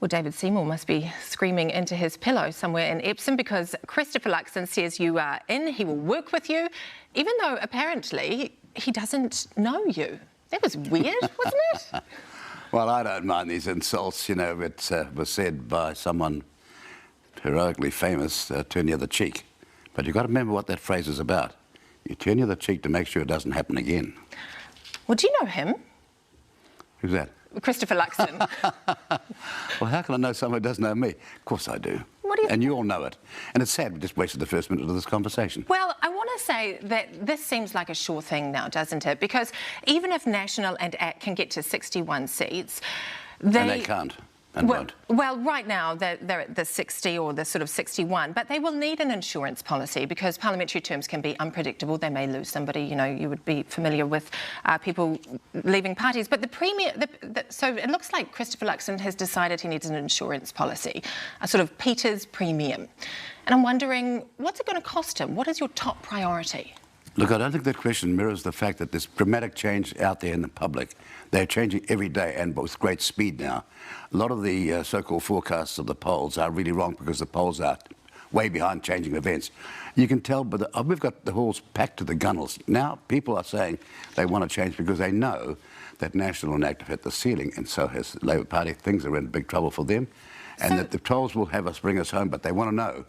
Well, David Seymour must be screaming into his pillow somewhere in Epsom because Christopher Luxon says you are in, he will work with you, even though apparently he doesn't know you. That was weird, wasn't it? Well, I don't mind these insults. You know, it was said by someone heroically famous, turn the other cheek. But you've got to remember what that phrase is about. You turn the other cheek to make sure it doesn't happen again. Well, do you know him? Who's that? Christopher Luxon. Well, how can I know someone who doesn't know me? Of course I do. What do you and you all know it. And it's sad we just wasted the first minute of this conversation. Well, I want to say that this seems like a sure thing now, doesn't it? Because even if National and ACT can get to 61 seats, And they can't. And won't. Well, right now they're at the 60 or the sort of 61, but they will need an insurance policy because parliamentary terms can be unpredictable. They may lose somebody. You know, you would be familiar with people leaving parties. But the Premier, so it looks like Christopher Luxon has decided he needs an insurance policy, a sort of Peters premium. And I'm wondering, what's it going to cost him? What is your top priority? Look, I don't think that question mirrors the fact that there's dramatic change out there in the public. They're changing every day and with great speed now. A lot of the so-called forecasts of the polls are really wrong because the polls are way behind changing events. You can tell, but we've got the halls packed to the gunnels. Now people are saying they want to change because they know that National and ACT have hit the ceiling, and so has the Labour Party. Things are in big trouble for them, and that the trolls will have us bring us home, but they want to know,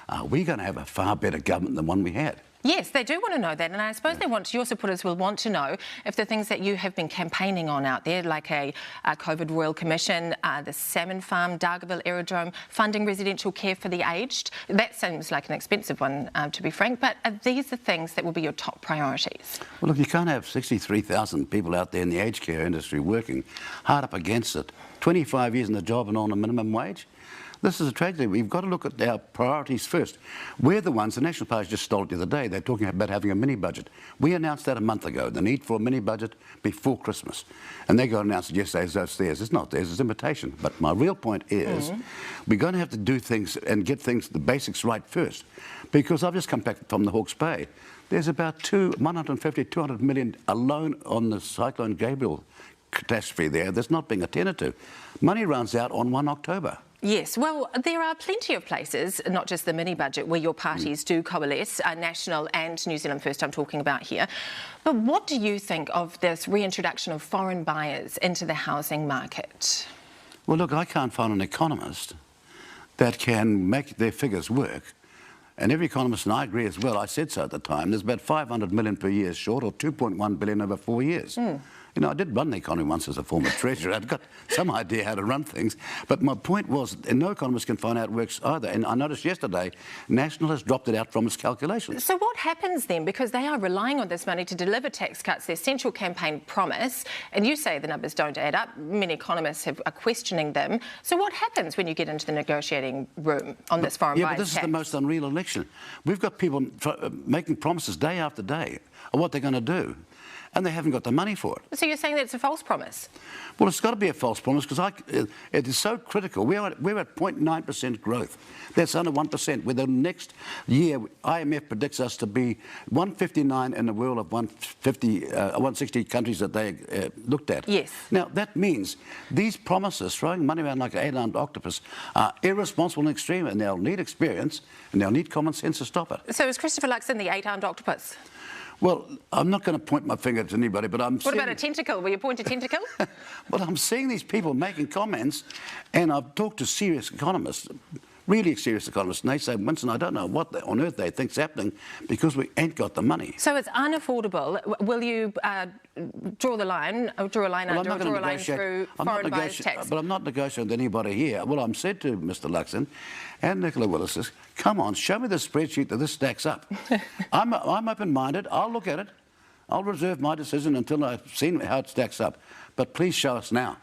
are we going to have a far better government than one we had? Yes, they do want to know that, and I suppose they want, your supporters will want to know if the things that you have been campaigning on out there, like a COVID Royal Commission, the salmon farm, Dargaville Aerodrome, funding residential care for the aged, that seems like an expensive one, to be frank, but are these the things that will be your top priorities? Well, look, you can't have 63,000 people out there in the aged care industry working hard up against it, 25 years in the job and on a minimum wage. This is a tragedy. We've got to look at our priorities first. We're the ones, the National Party just stole it the other day, they're talking about having a mini-budget. We announced that a month ago, the need for a mini-budget before Christmas. And they go and announce it yesterday as though it's theirs. It's not theirs, it's an invitation. But my real point is, we're going to have to do things and get things, the basics right first. Because I've just come back from the Hawke's Bay. There's about 150, 200 million alone on the Cyclone Gabriel catastrophe there that's not being attended to. Money runs out on 1 October. Yes, well, there are plenty of places, not just the mini-budget, where your parties do coalesce, National and New Zealand First I'm talking about here. But what do you think of this reintroduction of foreign buyers into the housing market? Well, look, I can't find an economist that can make their figures work. And every economist, and I agree as well, I said so at the time, there's about 500 million per year short, or 2.1 billion over 4 years. You know, I did run the economy once as a former treasurer. I've got some idea how to run things. But my point was, no economist can find out it works either. And I noticed yesterday, National has dropped it out from its calculations. So what happens then? Because they are relying on this money to deliver tax cuts, their central campaign promise, and you say the numbers don't add up. Many economists are questioning them. So what happens when you get into the negotiating room on this foreign buyers tax? Yeah, but this is the most unreal election. We've got people making promises day after day of what they're going to do, and they haven't got the money for it. So you're saying that it's a false promise? Well, it's got to be a false promise because it is so critical. We're at 0.9% growth. That's under 1%. With the next year, IMF predicts us to be 159 in the world of 160 countries that they looked at. Yes. Now, that means these promises, throwing money around like an eight-armed octopus, are irresponsible and extreme, and they'll need experience and they'll need common sense to stop it. So is Christopher Luxon the eight-armed octopus? Well, I'm not going to point my finger to anybody, but I'm What about a tentacle? Will you point a tentacle? Well, I'm seeing these people making comments, and I've talked to serious economists, really serious economists, and they say, Winston, I don't know what on earth they think's happening because we ain't got the money. So it's unaffordable. Will you draw a line through foreign buyers tax? But I'm not negotiating with anybody here. Well, I'm said to Mr. Luxon and Nicola Willis is, come on, show me the spreadsheet that this stacks up. I'm open-minded. I'll look at it. I'll reserve my decision until I've seen how it stacks up. But please show us now.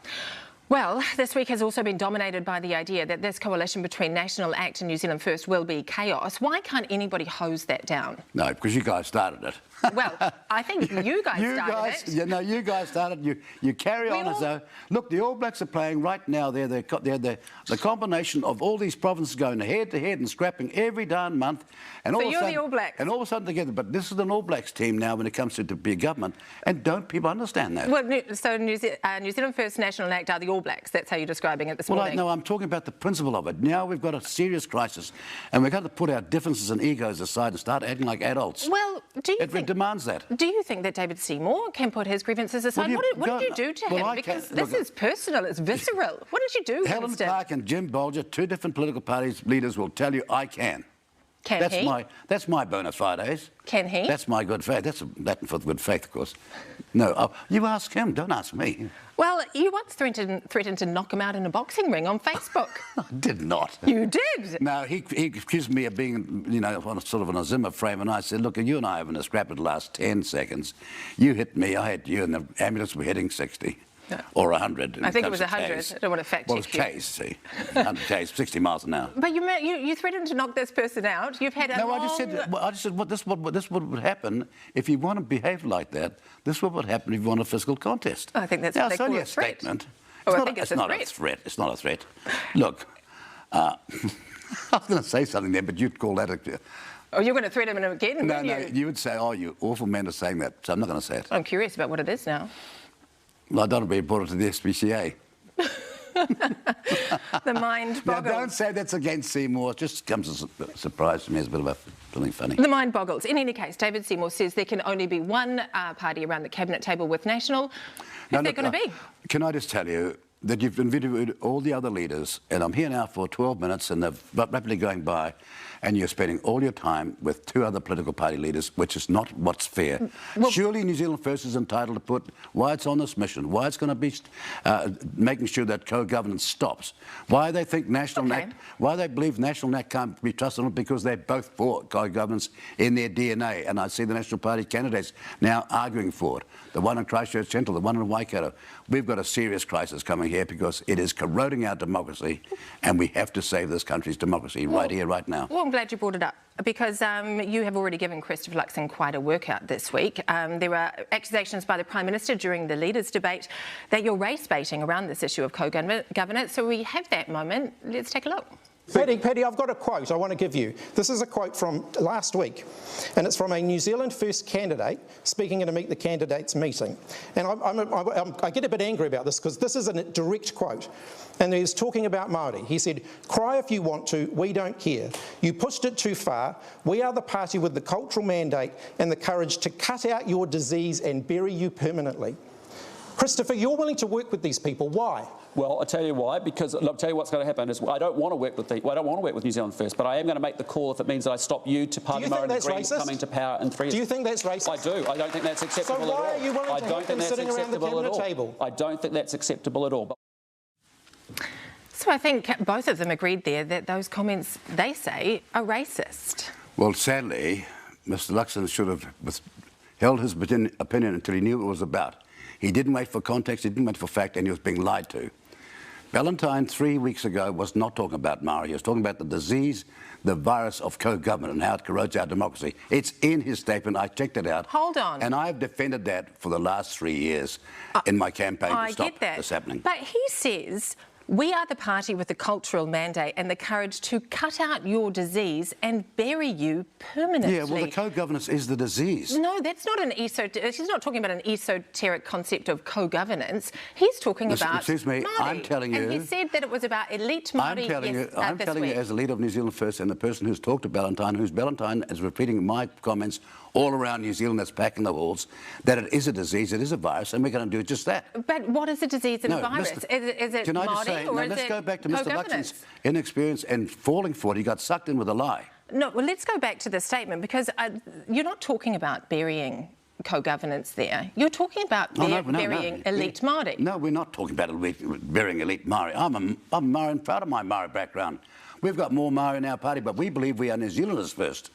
Well, this week has also been dominated by the idea that this coalition between National, ACT and New Zealand First will be chaos. Why can't anybody hose that down? No, because you guys started it. Well, I think you guys started it. Yeah, no, you guys started. You carry on as though. Look, the All Blacks are playing right now. They're the combination of all these provinces going head to head and scrapping every darn month. And so all you're of a sudden, the All Blacks. And all of a sudden together. But this is an All Blacks team now when it comes to be a government. And don't people understand that? Well, so New Zealand First, National and ACT are the All Blacks. That's how you're describing it this Well, morning. no, I'm talking about the principle of it. Now we've got a serious crisis, and we've got to put our differences and egos aside and start acting like adults. Well, It demands that. Do you think that David Seymour can put his grievances aside? Well, What did you do to him? Because this is personal, it's visceral. What did you do, Helen Winston? Clark and Jim Bolger, two different political parties leaders, will tell you I can. Can he? That's my bona fides. Can he? That's my good faith. That's Latin for good faith, of course. No, you ask him, don't ask me. Well, you once threatened to knock him out in a boxing ring on Facebook. I did not. You did? No, he accused me of being, you know, on a sort of an Zimmer frame, and I said, look, you and I having a scrap at the last 10 seconds. You hit me, I hit you, and the ambulance were hitting 60. No. Or 100. I think it was 100. I don't want to fact check you. Well, it's K's, see. 100 K's, 60 miles an hour. But you threatened to knock this person out. You've had a long... I just said this would happen if you want to behave like that. This is what would happen if you want a physical contest. I think that's what they call a threat. Statement. Oh, I think it's not a threat. It's not a threat. Look, I was going to say something there, but you'd call that a... Oh, you're going to threaten him again, No, you would say, oh, you awful men are saying that, so I'm not going to say it. I'm curious about what it is now. Well, I don't want to be reported to the SPCA. The mind boggles. Now, don't say that's against Seymour. It just comes as a surprise to me. It's a bit of something funny. The mind boggles. In any case, David Seymour says there can only be one party around the cabinet table with National. Who's that going to be? Can I just tell you that you've interviewed all the other leaders, and I'm here now for 12 minutes, and they're rapidly going by, and you're spending all your time with two other political party leaders, which is not what's fair. Well, surely New Zealand First is entitled to put why it's on this mission, why it's going to be making sure that co-governance stops, why they think why they believe National Nat can't be trusted on it, because they're both for co-governance in their DNA. And I see the National Party candidates now arguing for it. The one in Christchurch Central, the one in Waikato. We've got a serious crisis coming here because it is corroding our democracy, and we have to save this country's democracy right here, right now. Well, I'm glad you brought it up, because you have already given Christopher Luxon quite a workout this week. There were accusations by the Prime Minister during the leaders' debate that you're race baiting around this issue of co-governance. So we have that moment. Let's take a look. Paddy, I've got a quote I want to give you. This is a quote from last week, and it's from a New Zealand First candidate speaking at a Meet the Candidates meeting. And I get a bit angry about this, because this is a direct quote. And he's talking about Māori. He said, "Cry if you want to, we don't care. You pushed it too far. We are the party with the cultural mandate and the courage to cut out your disease and bury you permanently." Christopher, you're willing to work with these people. Why? Well, I'll tell you why. Because look, I'll tell you what's going to happen is I don't want to work with New Zealand First, but I am going to make the call if it means that I stop you to Party Māori and the Greens coming to power in 3 years. Do you think that's racist? I do. I don't think that's acceptable at all. So why are you willing to have them sitting around the cabinet table? I don't think that's acceptable at all. So I think both of them agreed there that those comments, they say, are racist. Well, sadly, Mr. Luxon should have held his opinion until he knew what it was about. He didn't wait for context, he didn't wait for fact, and he was being lied to. Valentine 3 weeks ago was not talking about Maori. He was talking about the disease, the virus of co-government and how it corrodes our democracy. It's in his statement. I checked it out. Hold on. And I've defended that for the last 3 years in my campaign to stop this happening. But he says, we are the party with the cultural mandate and the courage to cut out your disease and bury you permanently. Yeah, well, the co-governance is the disease. No, that's not he's not talking about an esoteric concept of co-governance. He's talking about excuse me, Māori. I'm telling you... And he said that it was about elite Māori I'm telling you as a leader of New Zealand First and the person who's talked to Valentine, Valentine is repeating my comments all around New Zealand that's packing the halls, that it is a disease, it is a virus, and we're going to do just that. But what is a disease and a virus? Is it Māori or is it let's go back to Mr. Luxon's inexperience and falling for it. He got sucked in with a lie. No, well, let's go back to the statement, because you're not talking about burying co-governance there. You're talking about burying elite Māori. No, we're not talking about burying elite Māori. I'm Māori and proud of my Māori background. We've got more Māori in our party, but we believe we are New Zealanders first.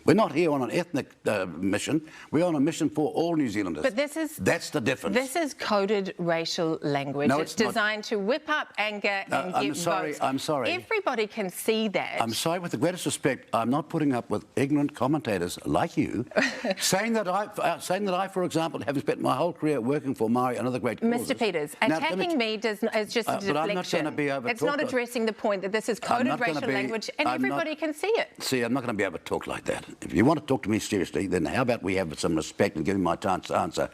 We're not here on an ethnic mission. We're on a mission for all New Zealanders. But that's the difference. This is coded racial language. No, it's designed to whip up anger and get votes. I'm sorry. Everybody can see that. I'm sorry, with the greatest respect, I'm not putting up with ignorant commentators like you saying that I, for example, have spent my whole career working for Māori and other great causes. Mr. Peters, attacking me is just a deflection. But I'm not going to be able to It's not addressing the point that this is coded racial language and everybody can see it. See, I'm not going to be able to talk like that. If you want to talk to me seriously, then how about we have some respect and give me my chance to answer.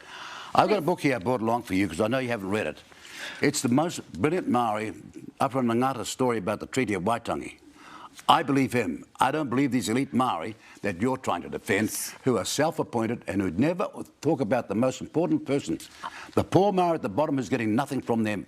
I've got a book here I brought along for you because I know you haven't read it. It's the most brilliant Maori, Upper Ngata story about the Treaty of Waitangi. I believe him. I don't believe these elite Maori that you're trying to defend, who are self-appointed and who never talk about the most important person, the poor Maori at the bottom who's getting nothing from their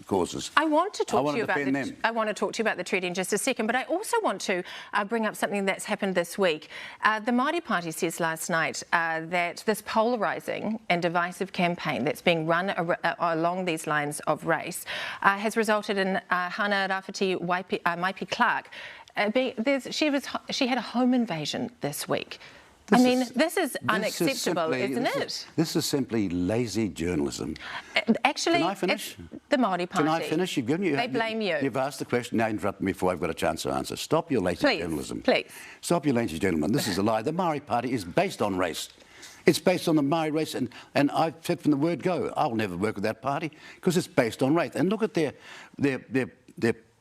causes. I want to talk to you about them. I want to talk to you about the treaty in just a second, but I also want to bring up something that's happened this week. The Māori Party says last night that this polarising and divisive campaign that's being run along these lines of race has resulted in Hana Rafiti Maipi Clark. She had a home invasion this week. This is unacceptable, isn't it? This is simply lazy journalism. Actually, can I finish? The Māori Party. Can I finish? They blame you. You've asked the question, now interrupt me before I've got a chance to answer. Stop your lazy journalism. Please. Stop your lazy journalism. This is a lie. The Māori Party is based on race. It's based on the Maori race, and I've said from the word go, I'll never work with that party because it's based on race. And look at their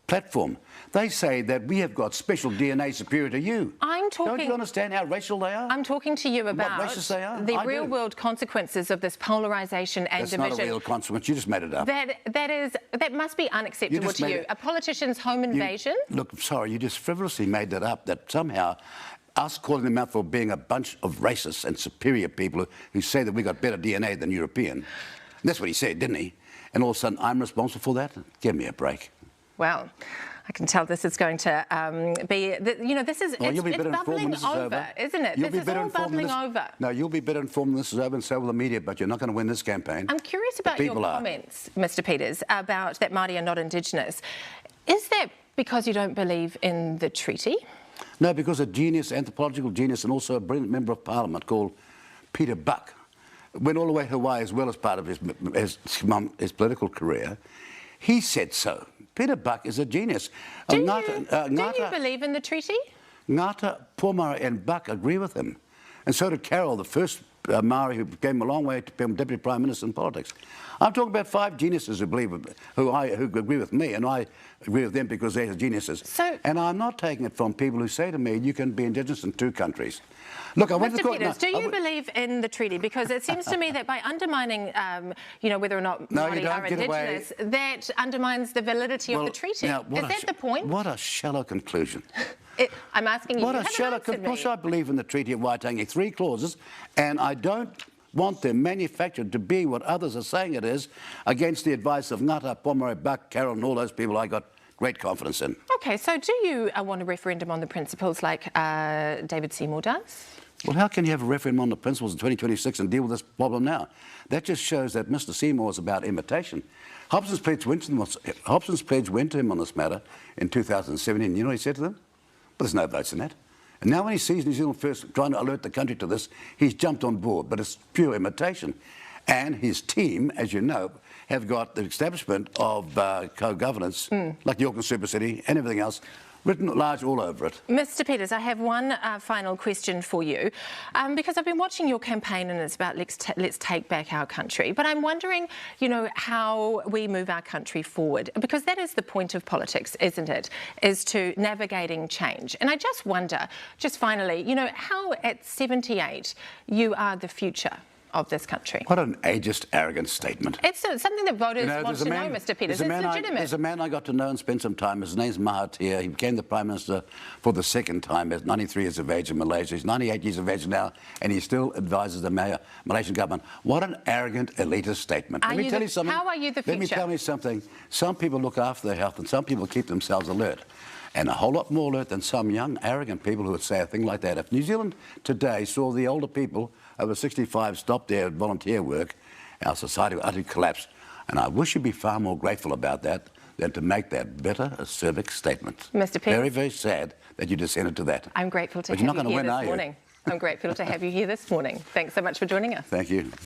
platform. They say that we have got special DNA superior to you. Don't you understand how racial they are? I'm talking to you about what racist they are? The real-world consequences of this polarisation and division. That's not a real consequence. You just made it up. That must be unacceptable to you. A politician's home invasion? Look, sorry, you just frivolously made that up, that somehow us calling them out for being a bunch of racists and superior people who say that we got better DNA than European. That's what he said, didn't he? And all of a sudden, I'm responsible for that? Give me a break. Well, I can tell this is going to be, this is, it's bubbling over, isn't it? This is all bubbling over. No, you'll be better informed when this is over, and so will the media, but you're not going to win this campaign. I'm curious about your comments, Mr. Peters, about that Māori are not Indigenous. Is that because you don't believe in the treaty? No, because a genius, anthropological genius, and also a brilliant member of Parliament called Peter Buck went all the way to Hawaii as well as part of his political career. He said so. Peter Buck is a genius. Do you believe in the treaty? Ngata, Pomare and Buck agree with him. And so did Carroll, the first Maori who came a long way to become Deputy Prime Minister in politics. I'm talking about 5 geniuses who agree with me, and I agree with them because they're geniuses. And I'm not taking it from people who say to me, you can be Indigenous in 2 countries. Look, I went to court. Peters, do you believe in the treaty? Because it seems to me that by undermining, whether or not Māori are Indigenous, that undermines the validity of the treaty. Is that the point? What a shallow conclusion. I'm asking you. What a shallow conclusion. Of course, I believe in the Treaty of Waitangi, 3 clauses, and I don't want them manufactured to be what others are saying it is, against the advice of Ngata, Pomare, Buck, Carroll, and all those people I got great confidence in. OK, so do you want a referendum on the principles like David Seymour does? Well, how can you have a referendum on the principles in 2026 and deal with this problem now? That just shows that Mr Seymour is about imitation. Hobson's pledge went to him on this matter in 2017. You know what he said to them? But there's no votes in that. And now when he sees New Zealand First trying to alert the country to this, he's jumped on board, but it's pure imitation. And his team, as you know, have got the establishment of co-governance, like the Auckland Super City and everything else, written large all over it. Mr Peters, I have one final question for you, because I've been watching your campaign and it's about let's take back our country. But I'm wondering, how we move our country forward, because that is the point of politics, isn't it, is to navigating change. And I just wonder, just finally, how at 78 you are the future of this country. What an ageist, arrogant statement. It's something that voters want to know, Mr Peters. It's legitimate. There's a man I got to know and spend some time. His name's Mahathir. He became the Prime Minister for the 2nd time at 93 years of age in Malaysia. He's 98 years of age now, and he still advises the Malaysian government. What an arrogant, elitist statement. Let me tell you something. How are you the future? Let me tell you something. Some people look after their health, and some people keep themselves alert. And a whole lot more alert than some young, arrogant people who would say a thing like that. If New Zealand today saw the older people over 65 stop their volunteer work, our society would utterly collapse. And I wish you'd be far more grateful about that than to make that bitter, acerbic statement. Mr Peters. Very, very sad that you descended to that. I'm grateful to have you here this morning. I'm grateful to have you here this morning. Thanks so much for joining us. Thank you.